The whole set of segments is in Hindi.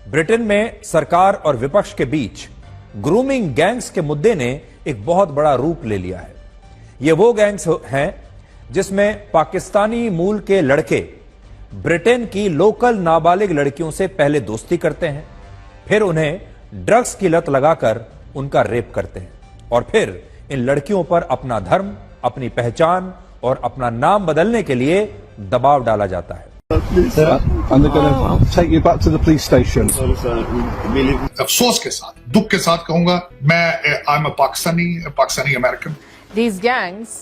ब्रिटेन में सरकार और विपक्ष के बीच ग्रूमिंग गैंग्स के मुद्दे ने एक बहुत बड़ा रूप ले लिया है। ये वो गैंग्स हैं जिसमें पाकिस्तानी मूल के लड़के ब्रिटेन की लोकल नाबालिग लड़कियों से पहले दोस्ती करते हैं, फिर उन्हें ड्रग्स की लत लगाकर उनका रेप करते हैं और फिर इन लड़कियों पर अपना धर्म, अपनी पहचान और अपना नाम बदलने के लिए दबाव डाला जाता है। And they're going to take you back to the police station. अफसोस के साथ, दुख के साथ कहूंगा, मैं I am Pakistani American. These gangs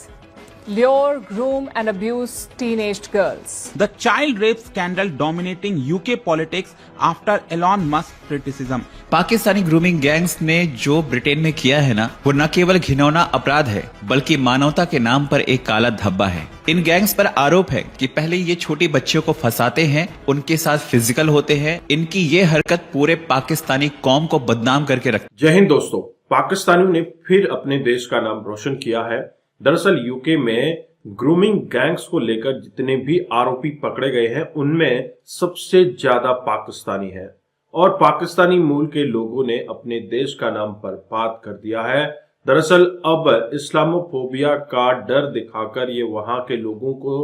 lure, groom and abuse teenage girls. The child rape scandal dominating UK politics after Elon Musk criticism. Pakistani grooming gangs ने जो ब्रिटेन में किया है ना, वो न केवल घिनौना अपराध है बल्कि मानवता के नाम पर एक काला धब्बा है। इन गैंग्स पर आरोप है कि पहले ये छोटी बच्चियों को फंसाते हैं, उनके साथ फिजिकल होते हैं। इनकी ये हरकत पूरे पाकिस्तानी कौम को बदनाम करके रखती है। जय हिंद दोस्तों, पाकिस्तानियों ने फिर अपने देश का नाम रोशन किया है। दरअसल यूके में ग्रूमिंग गैंग्स को लेकर जितने भी आरोपी पकड़े गए हैं उनमें सबसे ज्यादा पाकिस्तानी हैं और पाकिस्तानी मूल के लोगों ने अपने देश का नाम बर्बाद कर दिया है। दरअसल अब इस्लामोफोबिया का डर दिखाकर ये वहां के लोगों को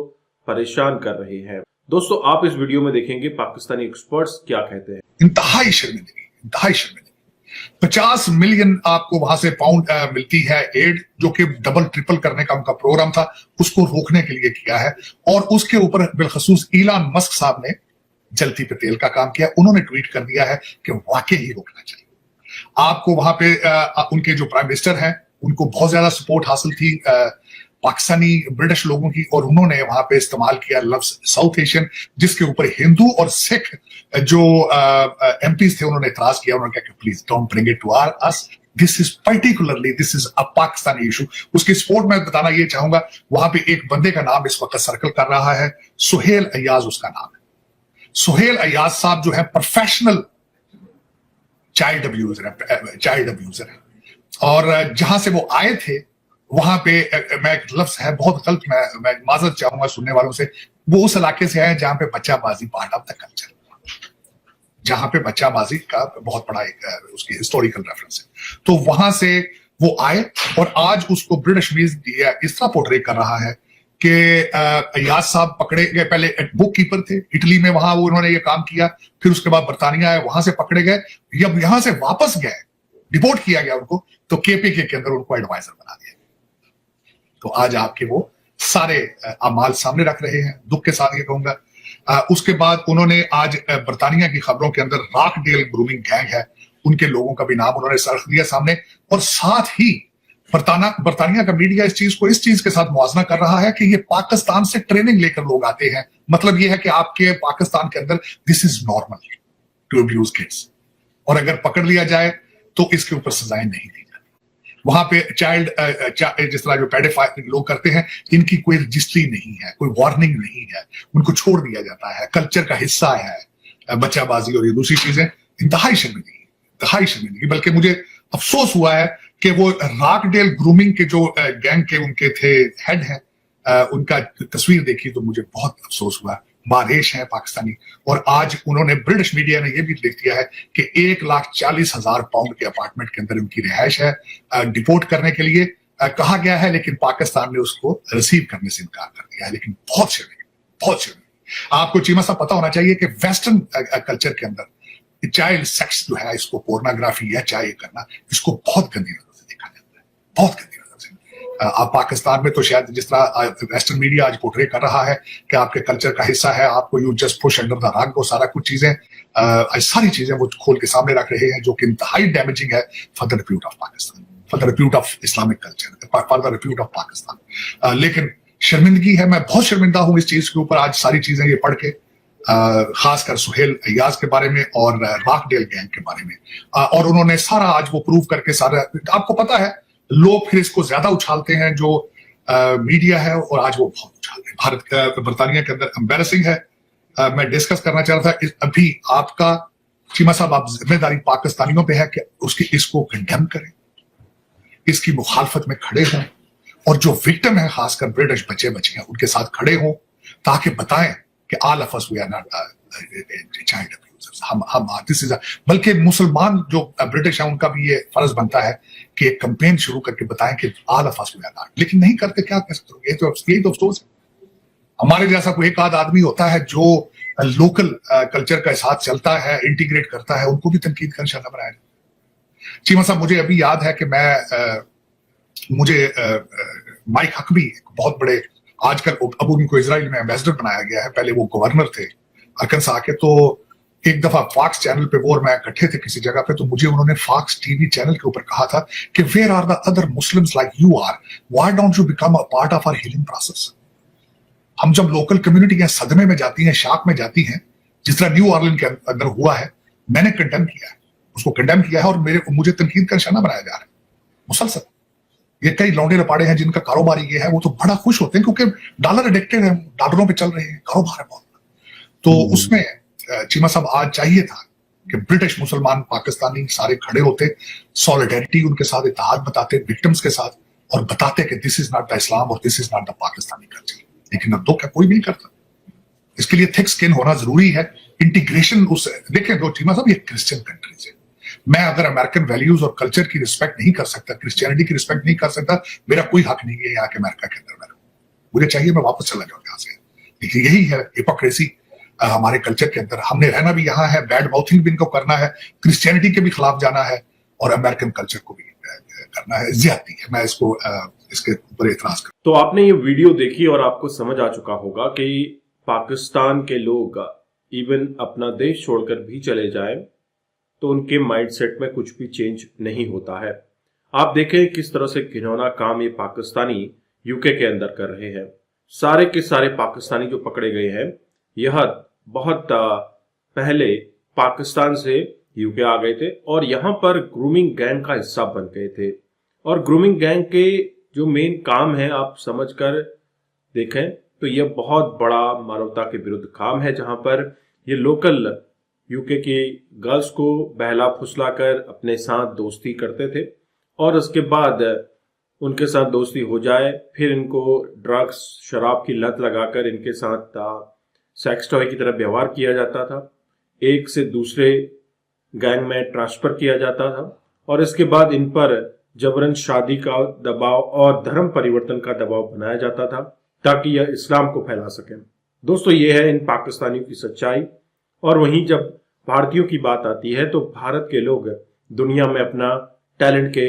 परेशान कर रहे हैं। दोस्तों, आप इस वीडियो में देखेंगे पाकिस्तानी एक्सपर्ट्स क्या कहते हैं। इंतहाई शर्मिंदगी 50 मिलियन आपको वहां से पाउंड मिलती है एड, जो कि डबल ट्रिपल करने का उनका प्रोग्राम था, उसको रोकने के लिए किया है। और उसके ऊपर बिलखसूस इलान मस्क साहब ने जलती पे तेल का काम किया। उन्होंने ट्वीट कर दिया है कि वाकई ही रोकना चाहिए। आपको वहां पे उनके जो प्राइम मिनिस्टर हैं उनको बहुत ज्यादा सपोर्ट हासिल थी पाकिस्तानी ब्रिटिश लोगों की, और उन्होंने वहां पे इस्तेमाल किया लफ्ज साउथ एशियन, जिसके ऊपर हिंदू और सिख जो एमपीज थे उन्होंने इतराज किया। उन्होंने कहा कि please don't bring it to us, this is a Pakistani issue. उसकी सपोर्ट में बताना ये चाहूंगा, वहां पे एक बंदे का नाम इस वक्त सर्कल कर रहा है, सुहेल अय्याज उसका नाम है। सुहेल अय्याज साहब जो है प्रोफेशनल चाइल्ड अब्यूजर है और जहां से वो आए थे वहां पे मैं एक लफ्ज है बहुत गलत, मैं माजरत चाहूंगा सुनने वालों से, वो उस इलाके से आए जहां पे बच्चाबाजी पार्ट ऑफ द कल्चर, जहां पे बच्चाबाजी का बहुत बड़ा एक उसकी हिस्टोरिकल रेफरेंस है। तो वहां से वो आए और आज उसको ब्रिटिश मीडिया इस तरह पोर्ट्रे कर रहा है कि अय्याज साहब पकड़े गए, पहले बुक कीपर थे इटली में, वहां वो उन्होंने ये काम किया, फिर उसके बाद बरतानिया आए, वहां से पकड़े गए, जब यहां से वापस गए डिपोर्ट किया गया उनको, तो केपीके के अंदर उनको एडवाइजर बना दिया। तो आज आपके वो सारे अमाल सामने रख रहे हैं, दुख के साथ ये कहूंगा। उसके बाद उन्होंने आज बरतानिया की खबरों के अंदर रॉकडेल ग्रूमिंग गैंग है, उनके लोगों का भी नाम उन्होंने रख दिया सामने, और साथ ही बरतानिया का मीडिया इस चीज के साथ मुआवजा कर रहा है कि ये पाकिस्तान से ट्रेनिंग लेकर लोग आते हैं। मतलब ये है कि आपके पाकिस्तान के अंदर this is normal to abuse kids, और अगर पकड़ लिया जाए तो इसके ऊपर सजाएं नहीं दी जाती। वहां पे चाइल्ड जिस तरह जो पेडोफाइल लोग करते हैं, इनकी कोई रजिस्ट्री नहीं है, कोई वार्निंग नहीं है, उनको छोड़ दिया जाता है, कल्चर का हिस्सा है बच्चाबाजी और ये दूसरी चीजें। इंतहाई शर्मिंदगी। बल्कि मुझे अफसोस हुआ है कि वो रॉकडेल ग्रूमिंग के जो गैंग के उनके थे हेड हैं, उनका तस्वीर देखी तो मुझे बहुत अफसोस हुआ। बारेश है पाकिस्तानी, और आज उन्होंने ब्रिटिश मीडिया ने यह भी लिख दिया है कि 1,40,000 पाउंड के अपार्टमेंट के अंदर उनकी रिहाइश है, डिपोर्ट करने के लिए कहा गया है, लेकिन पाकिस्तान ने उसको रिसीव करने से इनकार कर दिया है। लेकिन बहुत शर्मिंदगी। आपको चीमा साहब पता होना चाहिए कि वेस्टर्न कल्चर के अंदर चाइल्ड सेक्स जो है, इसको पोर्नोग्राफी या चाहे करना, इसको बहुत गंदी नजर से देखा जाता है, बहुत गंदी नजर से। आप पाकिस्तान में तो शायद जिस तरह वेस्टर्न मीडिया आज पोर्ट्रे कर रहा है कि आपके कल्चर का हिस्सा है, आपको you just push under the rug, वो सारा कुछ चीजें सारी चीजें वो खोल के सामने रख रहे हैं, जो कि इंतहाई डैमेजिंग है for the repute of Pakistan, for the repute of Islamic culture, for the repute of Pakistan. लेकिन शर्मिंदगी है, मैं बहुत शर्मिंदा हूं इस चीज के ऊपर आज सारी चीजें ये पढ़ के, खासकर सुहेल अय्याज के बारे में और रॉकडेल गैंग के बारे में। और उन्होंने सारा आज वो प्रूव करके सारा, आपको पता है लोग फिर इसको ज्यादा उछालते हैं जो मीडिया है, और आज वो बहुत उछालते हैं। भारत का बरतानिया के अंदर एम्बेरसिंग है। मैं डिस्कस करना चाह रहा था अभी आपका चीमा साहब, आप जिम्मेदारी पाकिस्तानियों पे है कि इसको कंडेम करें, इसकी मुखालफत में खड़े हों, और जो विक्टिम है खासकर ब्रिटिश बच्चे बच्चियां उनके साथ खड़े हों, ताकि बताएं कि all of us we are not child abuser. हम दिस इज बल्कि मुसलमान जो ब्रिटिश है उनका भी ये फर्ज बनता है कि एक कैंपेन शुरू करके बताएं कि all of us we are not, लेकिन नहीं करते, क्या कर सकते हो? यही तो अफसोस है। हमारे जैसा कोई एक आध आदमी होता है जो लोकल कल्चर का साथ चलता है, इंटीग्रेट करता है, उनको भी तनकीद का निशाना बनाया जाए। चीमा साहब, मुझे अभी याद है कि मुझे माइक हकबी बहुत बड़े, आजकल अब उनको इजराइल में एम्बेसडर बनाया गया है, पहले वो गवर्नर थे अरकानसा के। तो एक दफा फॉक्स चैनल पे वो और मैं इकट्ठे थे किसी जगह पे, तो मुझे उन्होंने फॉक्स टीवी चैनल के ऊपर कहा था कि where are the other Muslims like you are, why don't you become a part of our healing process. हम जब लोकल कम्युनिटी के सदमे में जाती हैं, शाक में जाती हैं, जिस तरह न्यू ऑर्लिन के अंदर हुआ है, मैंने कंडेम किया है, उसको कंडेम किया है, और मुझे तनकीद का निशाना बनाया जा रहा है मुसलसल। ये कई लौंडे लपाड़े हैं जिनका कारोबार ये है, वो तो बड़ा खुश होते हैं क्योंकि डॉलर एडिक्टेड है, डॉलरों पे चल रहे हैं, कारोबार है बहुत। तो उसमें चीमा साहब आज चाहिए था कि ब्रिटिश मुसलमान पाकिस्तानी सारे खड़े होते, सॉलिडेरिटी उनके साथ, इत्तेहाद बताते विक्टिम्स के साथ, और बताते कि दिस इज नॉट द इस्लाम और this is not the Pakistani culture. लेकिन अब दुख है, कोई भी नहीं करता। इसके लिए थिक स्किन होना जरूरी है, इंटीग्रेशन। उस देखें दो चीमा साहब, ये क्रिश्चियन कंट्रीज है। मैं अगर अमेरिकन वैल्यूज और कल्चर की रिस्पेक्ट नहीं कर सकता, क्रिश्चियनिटी की रिस्पेक्ट नहीं कर सकता, मेरा कोई हक नहीं है यहाँ के अमेरिका के अंदर। मुझे चाहिए मैं वापस चला जाऊं यहाँ से। लेकिन यही है हिपोक्रेसी हमारे कल्चर के अंदर। हमने रहना भी यहाँ है, बैड माउथिंग भी इनको करना है, क्रिश्चियनिटी के भी खिलाफ जाना है, और अमेरिकन कल्चर को भी करना है। ज्यादती है, मैं इसको इसके ऊपर एतराज कर। तो आपने ये वीडियो देखी और आपको समझ आ चुका होगा कि पाकिस्तान के लोग इवन अपना देश छोड़कर भी चले जाएं तो उनके माइंडसेट में कुछ भी चेंज नहीं होता है। आप देखें किस तरह से घिनौना काम ये पाकिस्तानी यूके के अंदर कर रहे हैं। सारे के सारे पाकिस्तानी जो पकड़े गए हैं, यह बहुत पहले पाकिस्तान से यूके आ गए थे और यहां पर ग्रूमिंग गैंग का हिस्सा बन गए थे। और ग्रूमिंग गैंग के जो मेन काम है, आप समझकर देखें तो यह बहुत बड़ा मानवता के विरुद्ध काम है, जहां पर ये लोकल यूके की गर्ल्स को बहला फुसला कर अपने साथ दोस्ती करते थे, और उसके बाद उनके साथ दोस्ती हो जाए फिर इनको ड्रग्स शराब की लत लगाकर इनके साथ सेक्स टॉय की तरह व्यवहार किया जाता था, एक से दूसरे गैंग में ट्रांसफर किया जाता था, और इसके बाद इन पर जबरन शादी का दबाव और धर्म परिवर्तन का दबाव बनाया जाता था ताकि यह इस्लाम को फैला सकें। दोस्तों, ये है इन पाकिस्तानियों की सच्चाई। और वहीं जब भारतीयों की बात आती है तो भारत के लोग दुनिया में अपना टैलेंट के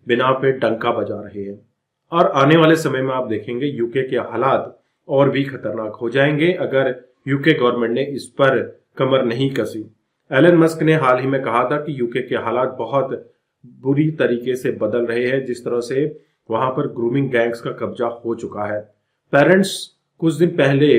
बिना पे डंका बजा रहे हैं, और आने वाले समय में आप देखेंगे यूके के हालात और भी खतरनाक हो जाएंगे अगर यूके गवर्नमेंट ने इस पर कमर नहीं कसी। एलन मस्क ने हाल ही में कहा था कि यूके के हालात बहुत बुरी तरीके से बदल रहे हैं, जिस तरह से वहां पर ग्रूमिंग गैंग्स का कब्जा हो चुका है। पेरेंट्स कुछ दिन पहले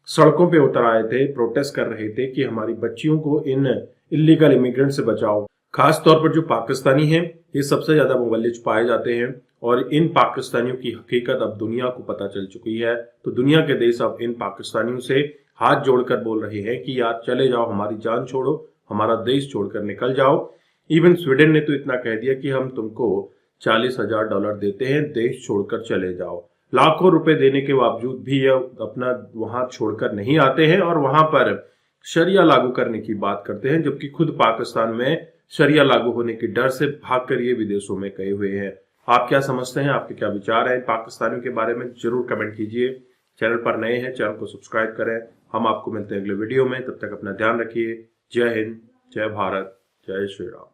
सड़कों पे उतर आए थे, प्रोटेस्ट कर रहे थे कि हमारी बच्चियों को इन इलीगल इमिग्रेंट से बचाओ। खास तौर पर जो पाकिस्तानी हैं, ये सबसे ज्यादा मुवल्लिज पाए जाते हैं, और इन पाकिस्तानियों की हकीकत अब दुनिया को पता चल चुकी है। तो दुनिया के देश अब इन पाकिस्तानियों से हाथ जोड़कर बोल रहे हैं कि यार चले जाओ, हमारी जान छोड़ो, हमारा देश छोड़कर निकल जाओ। इवन स्वीडन ने तो इतना कह दिया कि हम तुमको $40,000 देते हैं, देश छोड़कर चले जाओ। लाखों रुपए देने के बावजूद भी यह अपना वहां छोड़कर नहीं आते हैं और वहां पर शरिया लागू करने की बात करते हैं, जबकि खुद पाकिस्तान में शरिया लागू होने के डर से भागकर ये विदेशों में गए हुए हैं। आप क्या समझते हैं, आपके क्या विचार हैं पाकिस्तानियों के बारे में, जरूर कमेंट कीजिए। चैनल पर नए हैं, चैनल को सब्सक्राइब करें। हम आपको मिलते हैं अगले वीडियो में, तब तक अपना ध्यान रखिए। जय हिंद, जय भारत, जय श्री राम।